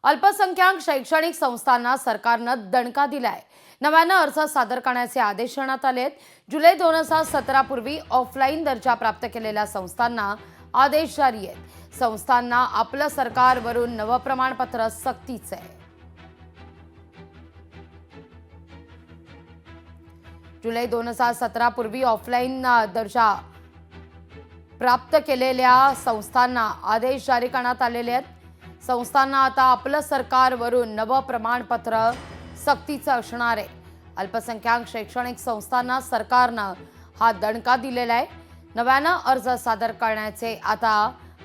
अल्पसंख्याक शैक्षणिक संस्थांना सरकारनं दणका दिलाय। नव्यानं अर्ज सादर करण्याचे आदेश देण्यात आले आहेत। जुलै 2017 पूर्वी ऑफलाईन दर्जा प्राप्त केलेल्या संस्थांना आदेश जारी आहेत। संस्थांना आपलं सरकारवरून नवं प्रमाणपत्र सक्तीचं आहे। जुलै 2017 पूर्वी ऑफलाईन दर्जा प्राप्त केलेल्या संस्थांना आदेश जारी करण्यात आलेले आहेत। संस्थांना आता आपलं सरकारवरून नवं प्रमाणपत्र सक्तीचं असणार आहे। अल्पसंख्याक शैक्षणिक संस्थांना सरकारनं हा दणका दिलेला आहे। नव्यानं अर्ज सादर करण्याचे आता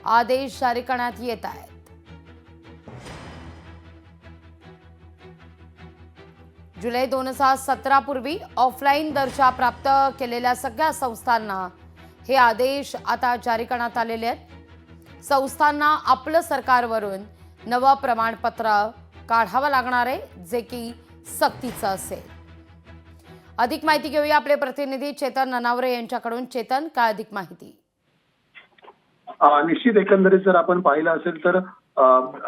आदेश जारी करण्यात येत आहेत। जुलै 2017 पूर्वी ऑफलाईन दर्जा प्राप्त केलेल्या सगळ्या संस्थांना हे आदेश आता जारी करण्यात आलेले आहेत। संस्थांना आपलं सरकारवरून नवं प्रमाणपत्र काढावं लागणार आहे, जे की सक्तीचं असेल। अधिक माहिती घेऊया आपले प्रतिनिधी चेतन ननावरे यांच्याकडून। चेतन, काय अधिक माहिती? निश्चित एकंदरीत जर आपण पाहिलं असेल तर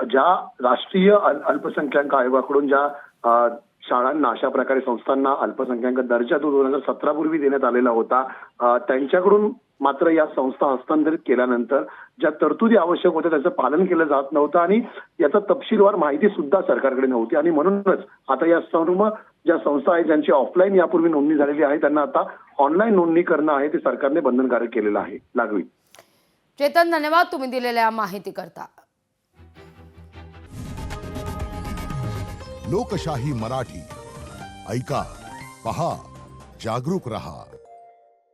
ज्या राष्ट्रीय अल्पसंख्याक आयोगाकडून ज्या शाळांना अशा प्रकारे संस्थांना अल्पसंख्याक दर्जा 2017 पूर्वी देण्यात आलेला होता, त्यांच्याकडून मात्र या संस्था हस्तांतरित केल्यानंतर ज्या तरतुदी आवश्यक होत्या त्याचं पालन केलं जात नव्हतं आणि याचा तपशीलवार माहिती सुद्धा सरकारकडे नव्हती। आणि म्हणूनच आता या सर्व ज्या संस्था आहेत ज्यांची ऑफलाईन यापूर्वी नोंदणी झालेली आहे त्यांना आता ऑनलाईन नोंदणी करणं आहे ते सरकारने बंधनकारक केलेलं आहे। लागवी चेतन, धन्यवाद तुम्ही दिलेल्या माहितीकरता। लोकशाही मराठी ऐका, पहा, जागरूक रहा।